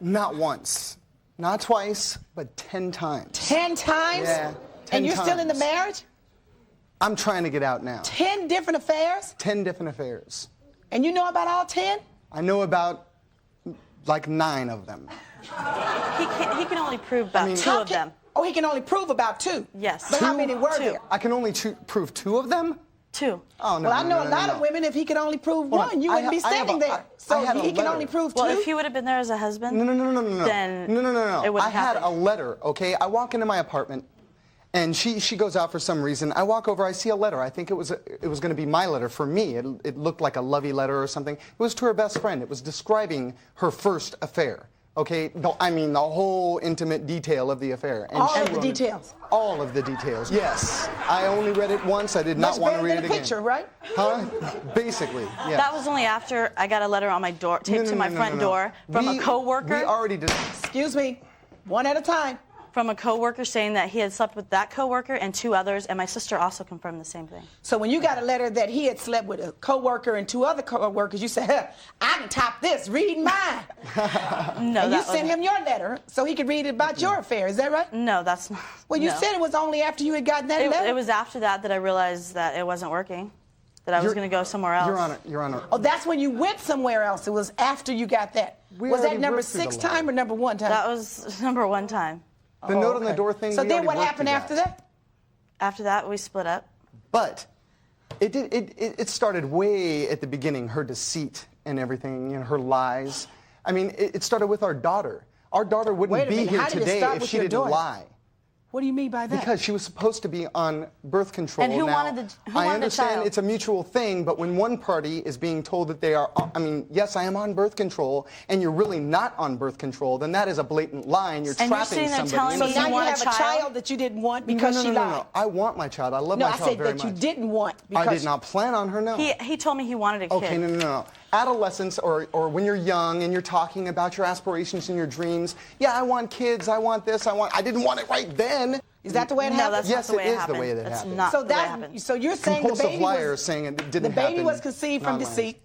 Not once. Not twice, but 10 times. 10 times? Yeah, 10 And you're times. still in the marriage? I'm trying to get out now. 10 different affairs? 10 different affairs. And you know about all 10? I know about, like, 9 of them. He can only prove about 2 of them. Oh, he can only prove about 2? Yes. But how many were there? I can only prove 2 of them? 2. Oh, no, Well, I know no, a lot of women, if he could only prove 1, you wouldn't be standing there. So he can only prove 2? Well, if he would have been there as a husband, no. then No. it would I have had a letter, okay? I walk into my apartment, and she goes out for some reason. I walk over, I see a letter. I think it was going to be my letter for me. It looked like a lovey letter or something. It was to her best friend. It was describing her first affair. Okay, I mean the whole intimate detail of the affair. And all of the details? All of the details, yes. I only read it once. I did not want to read it again. Picture, right? Huh? Basically, yes. That was only after I got a letter on my door, taped to my front door from a coworker. We already did. Excuse me, one at a time. From a coworker saying that he had slept with that coworker and 2 others, and my sister also confirmed the same thing. So when you got a letter that he had slept with a coworker and 2 other coworkers, you said, I can top this, read mine. No, and you sent him your letter so he could read about your affair, is that right? No, that's not. Well, you said it was only after you had gotten that letter. It was after that I realized that it wasn't working, that I was going to go somewhere else. Your Honor. Oh, that's when you went somewhere else. It was after you got that. Was that number 6 time or number 1 time? That was number 1 time. The note on the door thing. So then what happened after that? After that, we split up. But it started way at the beginning, her deceit and everything, you know, her lies. I mean, it started with our daughter. Our daughter wouldn't be here today if she didn't lie. What do you mean by that? Because she was supposed to be on birth control. And who now, wanted the child? I understand it's a mutual thing, but when one party is being told that they are, I mean, yes, I am on birth control, and you're really not on birth control, then that is a blatant lie, and you're trapping somebody. So now you have a child that you didn't want because she lied. No. I want my child. I love my child very much. No, I said that you didn't want because I did not plan on her, no. He told me he wanted a kid. Okay, no. Adolescence or when you're young and you're talking about your aspirations and your dreams, yeah, I want kids, I want this, I didn't want it right then. Is that the way it happened? No, that's yes, not the way it is the way that That's happened. not the way it happened. So you're saying Compulsive the baby liar saying it didn't happen. The baby was conceived from deceit.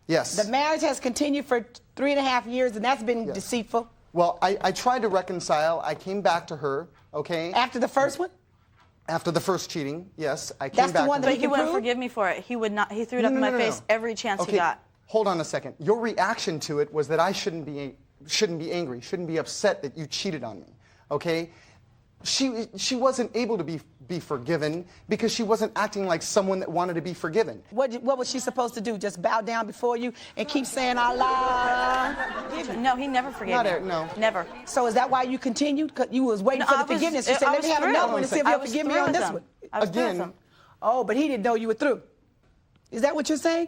Yes. The marriage has continued for 3.5 years, and that's been deceitful. Well, I tried to reconcile. I came back to her, okay? After the first one? After the first cheating, yes. I came That's back the one to that her. But he wouldn't forgive me for it. He would not. He threw it up in my face every chance he got. Hold on a second. Your reaction to it was that I shouldn't be angry, shouldn't be upset that you cheated on me, okay? She wasn't able to be forgiven because she wasn't acting like someone that wanted to be forgiven. What was she supposed to do? Just bow down before you and keep saying Allah? No, he never forgave me. No. Never. So is that why you continued? You was waiting for the forgiveness. You said, let me have another one and see if he'll forgive me on this one. Again. Oh, but he didn't know you were through. Is that what you're saying?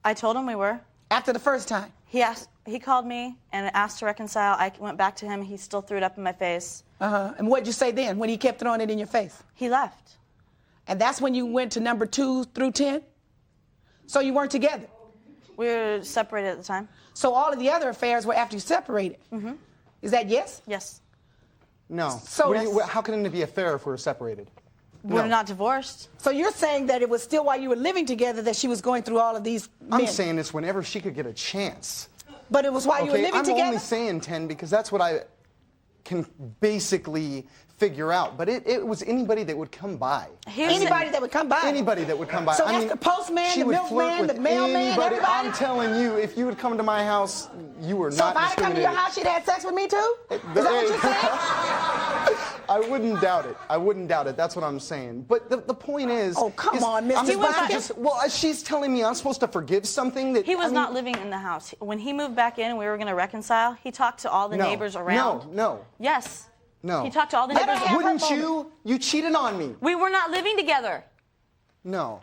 I told him we were. After the first time? He called me and asked to reconcile. I went back to him. He still threw it up in my face. And what did you say then when he kept throwing it in your face? He left. And that's when you went to number 2 through 10? So you weren't together? We were separated at the time. So all of the other affairs were after you separated? Mm-hmm. Is that yes? Yes. No. So how can it be a fair if we're separated? We're not divorced. So you're saying that it was still while you were living together that she was going through all of these men? I'm saying this whenever she could get a chance. But it was while you were living together? I'm only saying 10 because that's what I can basically figure out. But it was anybody that would come by. Anybody that would come by? Anybody that would come by. So that's the postman, the milkman, the mailman, everybody? I'm telling you, if you would come to my house, you were so not discriminated. So if I come to your house, she'd have sex with me too? Is that what you're saying? I wouldn't doubt it. I wouldn't doubt it. That's what I'm saying. But the point is... Oh, come on, Mr. Backus. Well, she's telling me I'm supposed to forgive something that... He was not living in the house. When he moved back in and we were going to reconcile, he talked to all the neighbors around. No. Yes. No. He talked to all the neighbors around. Wouldn't you? You cheated on me. We were not living together. No.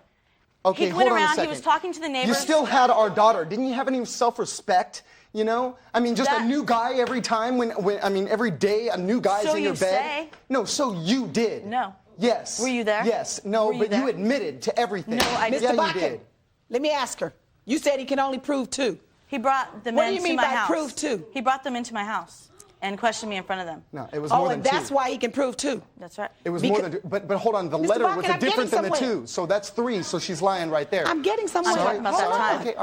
Okay, he went hold on a around, second. he was talking to the neighbors. You still had our daughter. Didn't you have any self-respect? You know? I mean, just a new guy every time every day a new guy's in your bed. Say. No, so you did. No. Yes. Were you there? Yes. No, but you admitted to everything. No, I didn't. Mr. Backus, let me ask her. You said he can only prove 2. He brought the men to my house. What do you mean by prove 2? He brought them into my house and questioned me in front of them. No, it was more than 2. Oh, and that's why he can prove 2. That's right. It was more than 2. But hold on, the letter was different than the 2. So that's 3. So she's lying right there. I'm getting somewhere. I'm talking about that time. Okay,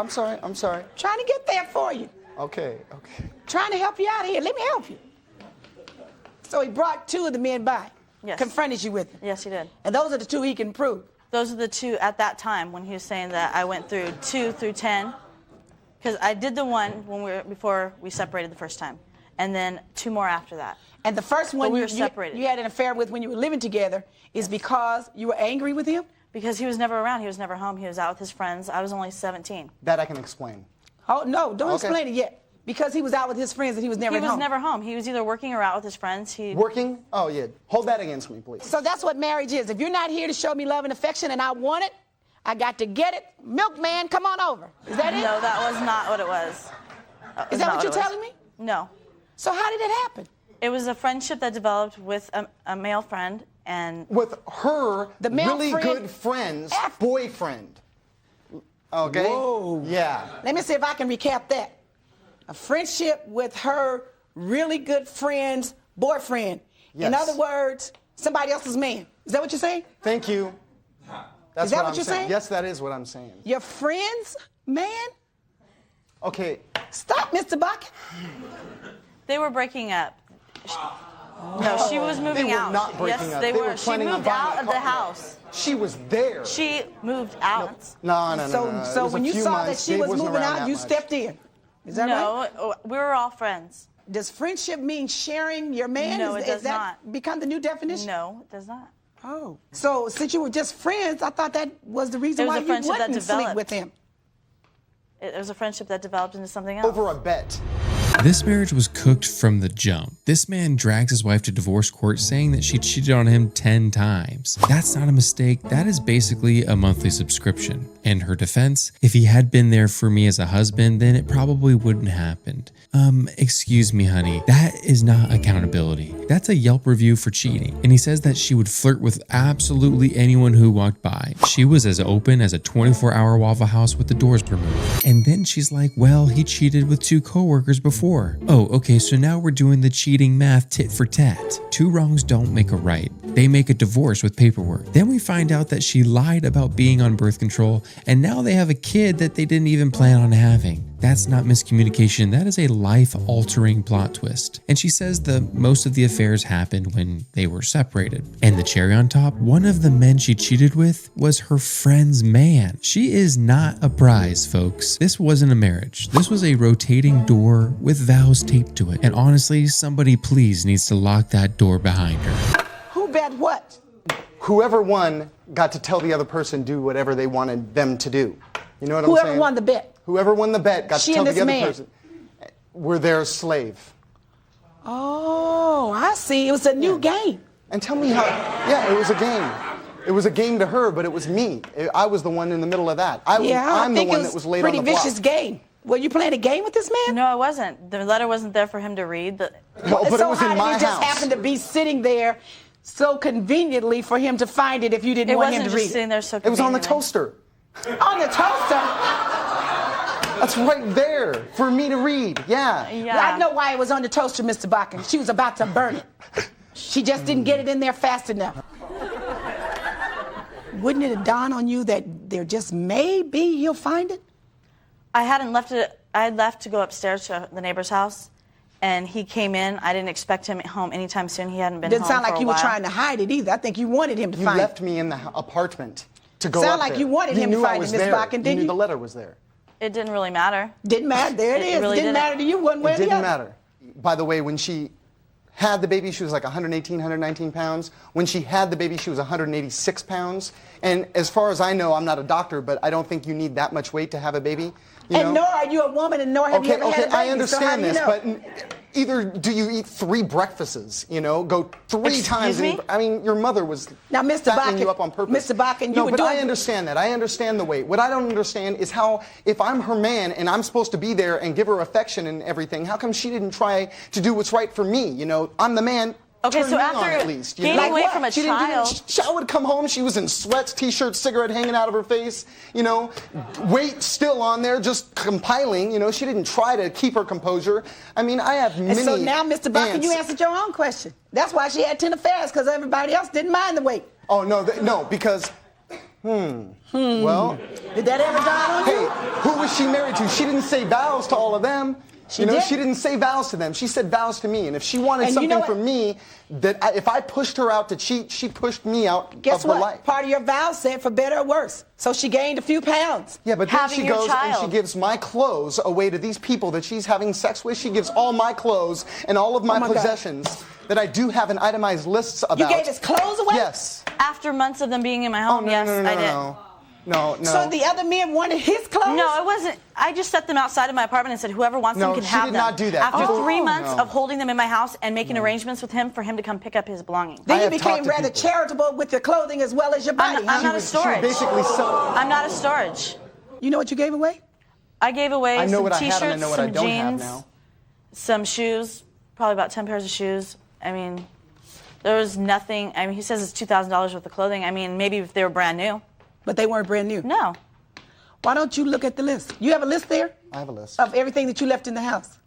I'm sorry. Trying to get there for you. Okay. Trying to help you out here. Let me help you. So he brought 2 of the men by. Yes. Confronted you with it. Yes, he did. And those are the 2 he can prove. Those are the 2 at that time when he was saying that I went through 2 through 10. Because I did the one before we separated the first time. And then 2 more after that. And the first one we were separated. You had an affair with when you were living together is because you were angry with him? Because he was never around. He was never home. He was out with his friends. I was only 17. That I can explain. Oh, no, don't Okay. explain it yet. Because he was out with his friends and he was never He at was home. never home. He was either working or out with his friends. Working? Oh, yeah. Hold that against me, please. So that's what marriage is. If you're not here to show me love and affection and I want it, I got to get it. Milkman, come on over. Is that it? No, that was not what it was. Is that what you're telling me? No. So how did it happen? It was a friendship that developed with a male friend and... With her The male really friend good friend's boyfriend. Okay? Whoa. Yeah. Let me see if I can recap that. A friendship with her really good friend's boyfriend. Yes. In other words, somebody else's man. Is that what you're saying? Thank you. That's Is that what what I'm you're saying? Yes, that is what I'm saying. Your friend's man? Okay. Stop, Mr. Buck. They were breaking up. No, she was moving They were out. not breaking yes, up. They They were. were She planning on moved buying out a of the car. house. She was there. She moved out. No. So It was when a you few saw months. that she Dave was wasn't moving around out, that you much. stepped in. Is that right? No, we were all friends. Does friendship mean sharing your man? No, it does is that not. become the new definition? No, it does not. Oh. So since you were just friends, I thought that was the reason It was why a you friendship that wouldn't sleep developed. with him. It was a friendship that developed into something else. Over a bet. This marriage was cooked from the jump. This man drags his wife to divorce court saying that she cheated on him 10 times. That's not a mistake. That is basically a monthly subscription. In her defense, if he had been there for me as a husband, then it probably wouldn't have happened. Excuse me, honey. That is not accountability. That's a Yelp review for cheating. And he says that she would flirt with absolutely anyone who walked by. She was as open as a 24-hour Waffle House with the doors removed. And then she's like, well, he cheated with 2 coworkers before. Oh, okay, so now we're doing the cheating math tit for tat. 2 wrongs don't make a right. They make a divorce with paperwork. Then we find out that she lied about being on birth control, and now they have a kid that they didn't even plan on having. That's not miscommunication, that is a life-altering plot twist. And she says most of the affairs happened when they were separated. And the cherry on top, one of the men she cheated with was her friend's man. She is not a prize, folks. This wasn't a marriage. This was a rotating door with vows taped to it. And honestly, somebody please needs to lock that door behind her. Who bet what? Whoever won got to tell the other person do whatever they wanted them to do. You know what I'm saying? Whoever won the bet. Whoever won the bet got She to tell and the this other man. person we're their slave. Oh, I see. It was a new game. And tell me how. Yeah, it was a game. It was a game to her, but it was me. I was the one in the middle of that. I'm the one that was late on the block. Pretty vicious game. Were you playing a game with this man? No, I wasn't. The letter wasn't there for him to read. No, but so it was how in did my it just house. happen to be sitting there so conveniently for him to find it if you didn't It want wasn't him to just read sitting it? there so It was on the conveniently. toaster. On the toaster? That's right there for me to read. Yeah. Yeah. Well, I know why it was on the toaster, Mr. Bakken. She was about to burn it. She just didn't get it in there fast enough. Wouldn't it have dawned on you that there just may be he'll find it? I hadn't left it. I had left to go upstairs to the neighbor's house, and he came in. I didn't expect him home anytime soon. He hadn't been Didn't home sound for like a you were while. trying to hide it either. I think you wanted him to You find left it. me in the apartment to go Sound up like there. you wanted him to knew find I it, was Miss there. Bakken, You didn't knew you? the letter was there. It didn't really matter. Didn't matter. There it It is. really didn't didn't. matter to you one way It or the didn't other. matter. By the way, when she had the baby, she was like 118, 119 pounds. When she had the baby, she was 186 pounds. And as far as I know, I'm not a doctor, but I don't think you need that much weight to have a baby. You And know? nor are you a woman, and nor have you ever had a baby. I understand so how this, do you know? but either do you eat 3 breakfasts, go 3 Excuse times. me? I mean, your mother was Now, Mr. fattening Bakken, you up on purpose. Mr. Bakken, you no, were but doing- I understand that. I understand the weight. What I don't understand is how, if I'm her man and I'm supposed to be there and give her affection and everything, how come she didn't try to do what's right for me? I'm the man. Okay, Turn so me after on at least, gaining Like weight what? from a She didn't do child- that. I would come home, she was in sweats, t-shirt, cigarette hanging out of her face, weight still on there, just compiling, she didn't try to keep her composure. I mean, I have many And so now, Mr. Bakken, you aunts. answered your own question. That's why she had 10 affairs, because everybody else didn't mind the weight. Oh, no, because, well, Did that ever dawn on hey, you? who was she married to? She didn't say vows to all of them. She you know, did. she didn't say vows to them. She said vows to me. And if she wanted And you something know what? from me, if I pushed her out to cheat, she pushed me out Guess of her what? life. Part of your vows said for better or worse. So she gained a few pounds. Yeah, but then Having she your goes and she child. gives my clothes away to these people that she's having sex with. She gives all my clothes and all of my, my God. possessions that I do have in itemized lists about. You gave his clothes away? Yes. After months of them being in my Oh, home, no, yes, no, no, I did. no. No, no. So the other men wanted his clothes? No, it wasn't. I just set them outside of my apartment and said, whoever wants them No, can she have did them. not do that. After Oh, 3 months no. of holding them in my house and making arrangements with him for him to come pick up his belongings. Then I you have talked became to rather people. charitable with your clothing as well as your body. I'm not a She storage. would basically sell. I'm not a storage. You know what you gave away? I gave away I know some what I t-shirts, have and I know what I some don't have jeans, now. some shoes, probably about 10 pairs of shoes. I mean, there was nothing. I mean, he says it's $2,000 worth of clothing. I mean, maybe if they were brand new. But they weren't brand new. No. Why don't you look at the list? You have a list there I have a list. of everything that you left in the house.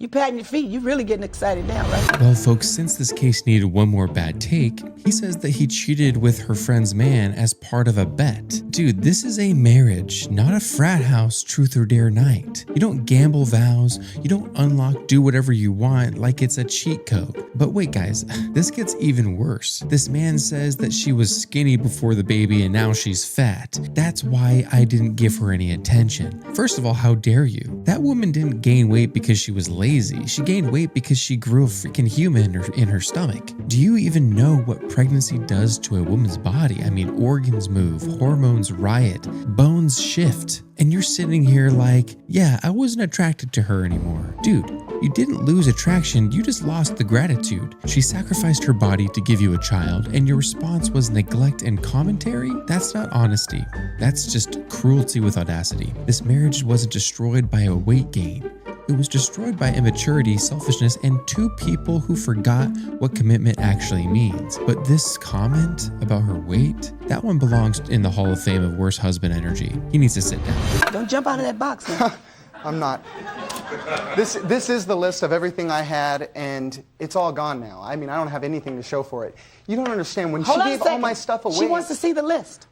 You patting your feet. You're really getting excited now, right? Well, folks, since this case needed one more bad take, he says that he cheated with her friend's man as part of a bet. Dude, this is a marriage, not a frat house truth or dare night. You don't gamble vows, you don't unlock do whatever you want like it's a cheat code. But wait, guys, this gets even worse. This man says that she was skinny before the baby and now she's fat. That's why I didn't give her any attention. First of all, how dare you? That woman didn't gain weight because she was lazy. She gained weight because she grew a freaking human in her stomach. Do you even know what pregnancy does to a woman's body? I mean, organs move, hormones riot, bones shift. And you're sitting here like, yeah, I wasn't attracted to her anymore. Dude, you didn't lose attraction, you just lost the gratitude. She sacrificed her body to give you a child, and your response was neglect and commentary? That's not honesty. That's just cruelty with audacity. This marriage wasn't destroyed by a weight gain. It was destroyed by immaturity, selfishness, and two people who forgot what commitment actually means. But this comment about her weight, that one belongs in the Hall of Fame of worst husband energy. He needs to sit down. Don't jump out of that box now. I'm not. This is the list of everything I had, and it's all gone now. I mean, I don't have anything to show for it. You don't understand. When Hold she on a gave all second. my stuff away, She wants to see the list.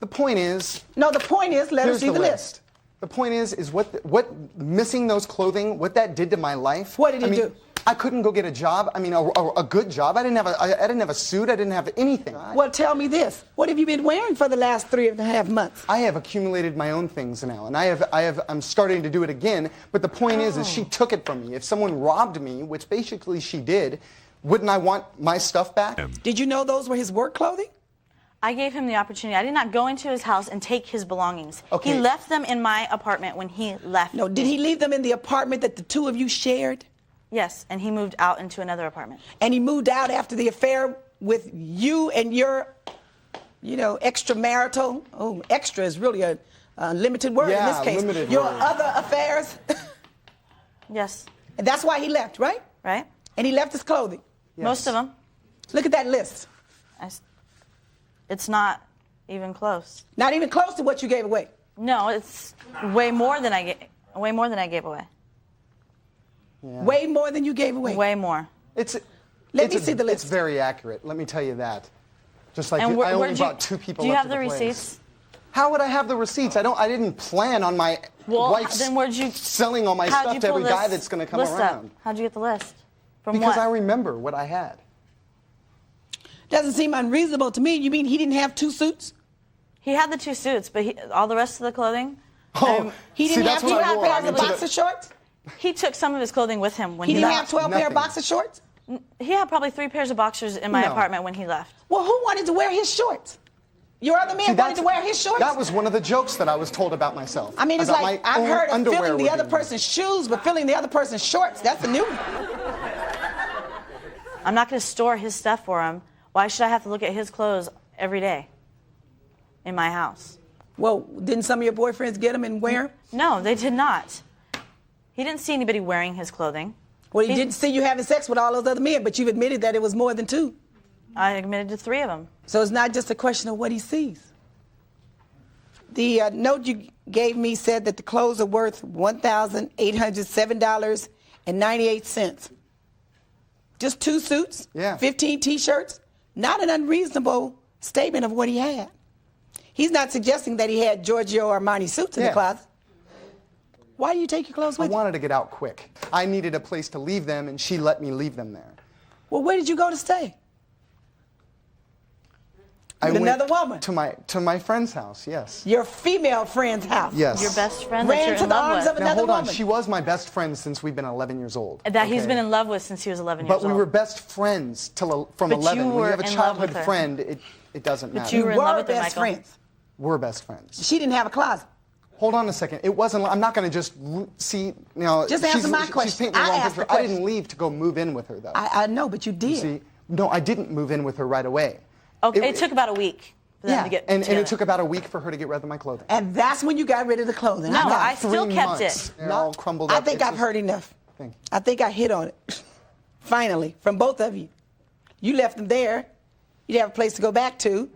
the point is, No, the point is, let her here's see the list. The point is what missing those clothing, what that did to my life. What did I it mean, do? I couldn't go get a job. I mean, a good job. I didn't have a suit. I didn't have anything. Well, tell me this. What have you been wearing for the last 3.5 months? I have accumulated my own things now, and I'm starting to do it again. But the point is she took it from me. If someone robbed me, which basically she did, wouldn't I want my stuff back? Did you know those were his work clothing? I gave him the opportunity. I did not go into his house and take his belongings. Okay. He left them in my apartment when he left. No, did he leave them in the apartment that the two of you shared? Yes, and he moved out into another apartment. And he moved out after the affair with you and your, extramarital. Oh, extra is really a limited word in this Yeah, case. limited Your word. other affairs. Yes, And that's why he left, right? right? And he left his clothing. Most of them. Look at that list. It's not even close. Not even close to what you gave away. No, it's way more than I gave away. Yeah. Way more than you gave away. Way more. Let me see the list. It's very accurate. Let me tell you that. Just like And I only brought two people. Do you up have to the place. receipts? How would I have the receipts? I didn't plan on my wife then where'd you selling all my how'd stuff you to pull every this guy that's going to come list around. Up? How'd you get the list? From Because what? I remember what I had. Doesn't seem unreasonable to me. You mean he didn't have 2 suits? He had the 2 suits, but all the rest of the clothing. Oh, He didn't have 2 I wore. pairs of boxer shorts? He took some of his clothing with him when He he didn't left. have 12 pair of Nothing. boxer shorts? He had probably 3 pairs of boxers in my No. apartment when he left. Well, who wanted to wear his shorts? Your other man wanted to wear his shorts? That was one of the jokes that I was told about myself. I mean, it's about like my I've own heard of underwear filling the would other be- person's shoes, but filling the other person's shorts, that's a new one. I'm not going to store his stuff for him. Why should I have to look at his clothes every day in my house? Well, didn't some of your boyfriends get them and wear them? No, they did not. He didn't see anybody wearing his clothing. Well, he didn't see you having sex with all those other men, but you've admitted that it was more than 2. I admitted to 3 of them. So it's not just a question of what he sees. The note you gave me said that the clothes are worth $1,807.98. Just 2 suits, Yeah. 15 T-shirts. Not an unreasonable statement of what he had. He's not suggesting that he had Giorgio Armani suits in the Yeah. closet. Why do you take your clothes I with you? wanted to get out quick. I needed a place to leave them, and she let me leave them there. Well, where did you go to stay? I With went another woman? to my friend's house, yes. Your female friend's house? Yes. Your best friend that Ran you're to in the love arms with. of Now, another hold on. woman? She was my best friend since we've been 11 years old. That he's okay? been in love with since he was 11 years But old. we were best friends from But 11. you When were you have a in love childhood with her. friend, it doesn't matter. you were in love with her, best Michael. friends. We're best friends. She didn't have a closet. Hold on a second. It wasn't. I'm not going to just see. You know, Just answer my question. She's painting the I wrong asked picture. the I question. didn't leave to go move in with her, though. I know, but you did. See, no, I didn't move in with her right away. Okay, it took about a week for them Yeah, to get and together. it took about a week for her to get rid of my clothing. And that's when you got rid of the clothing. No, got I it. still 3 kept months. it. They're all crumbled I up. think It's I've just- heard enough. Thank you. I think I hit on it. Finally, from both of you. You left him there. You didn't have a place to go back to.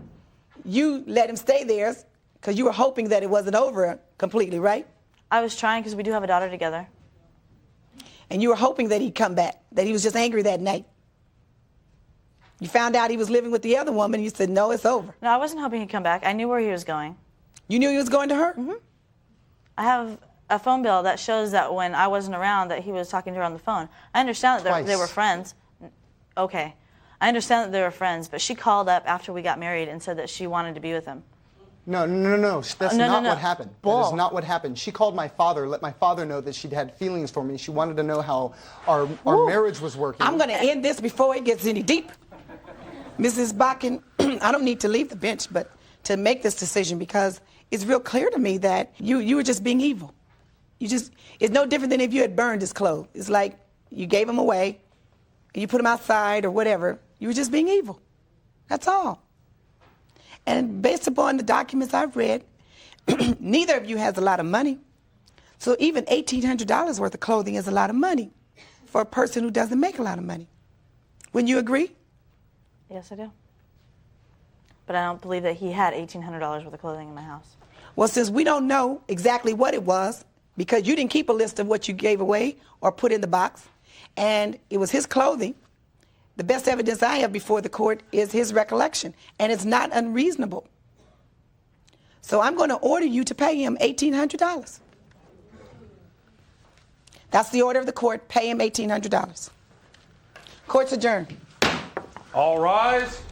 You let him stay there because you were hoping that it wasn't over completely, right? I was trying because we do have a daughter together. And you were hoping that he'd come back, that he was just angry that night. You found out he was living with the other woman, and you said, no, it's over. No, I wasn't hoping he'd come back. I knew where he was going. You knew he was going to her? Mm-hmm. I have a phone bill that shows that when I wasn't around that he was talking to her on the phone. I understand that they were friends. Okay. I understand that they were friends, but she called up after we got married and said that she wanted to be with him. No. That's No, not no. what happened. Bull. That is not what happened. She called my father, let my father know that she'd had feelings for me. She wanted to know how our marriage was working. I'm going to end this before it gets any deeper. Mrs. Bakken, I don't need to leave the bench, but to make this decision because it's real clear to me that you were just being evil. It's no different than if you had burned his clothes. It's like you gave him away, and you put him outside or whatever. You were just being evil. That's all. And based upon the documents I've read, neither of you has a lot of money. So even $1,800 worth of clothing is a lot of money for a person who doesn't make a lot of money. Wouldn't you agree? Yes, I do. But I don't believe that he had $1,800 worth of clothing in my house. Well, since we don't know exactly what it was, because you didn't keep a list of what you gave away or put in the box, and it was his clothing, the best evidence I have before the court is his recollection, and it's not unreasonable. So I'm going to order you to pay him $1,800. That's the order of the court. Pay him $1,800. Court's adjourned. All rise.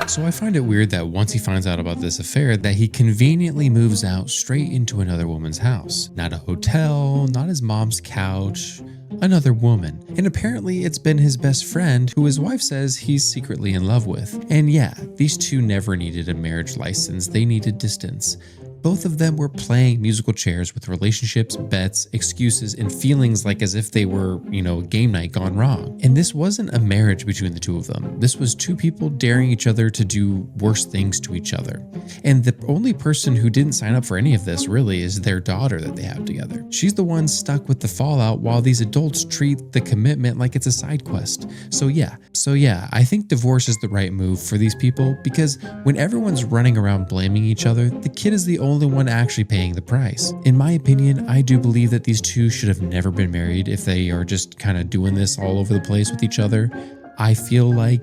So I find it weird that once he finds out about this affair, that he conveniently moves out straight into another woman's house. Not a hotel, not his mom's couch, another woman. And apparently it's been his best friend who his wife says he's secretly in love with. And yeah, these two never needed a marriage license, they needed distance. Both of them were playing musical chairs with relationships, bets, excuses, and feelings like as if they were, game night gone wrong. And this wasn't a marriage between the two of them. This was two people daring each other to do worse things to each other. And the only person who didn't sign up for any of this really is their daughter that they have together. She's the one stuck with the fallout while these adults treat the commitment like it's a side quest. So yeah, I think divorce is the right move for these people because when everyone's running around blaming each other, the kid is the only one actually paying the price. In my opinion, I do believe that these two should have never been married if they are just kind of doing this all over the place with each other. I feel like,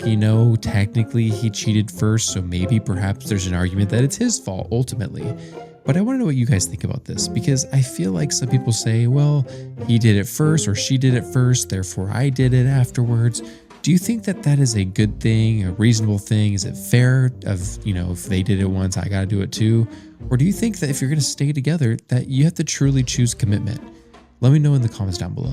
technically he cheated first, so maybe perhaps there's an argument that it's his fault ultimately. But I want to know what you guys think about this because I feel like some people say, well, he did it first or she did it first, therefore I did it afterwards. Do you think that that is a good thing, a reasonable thing? Is it fair if they did it once, I got to do it too? Or do you think that if you're going to stay together, that you have to truly choose commitment? Let me know in the comments down below.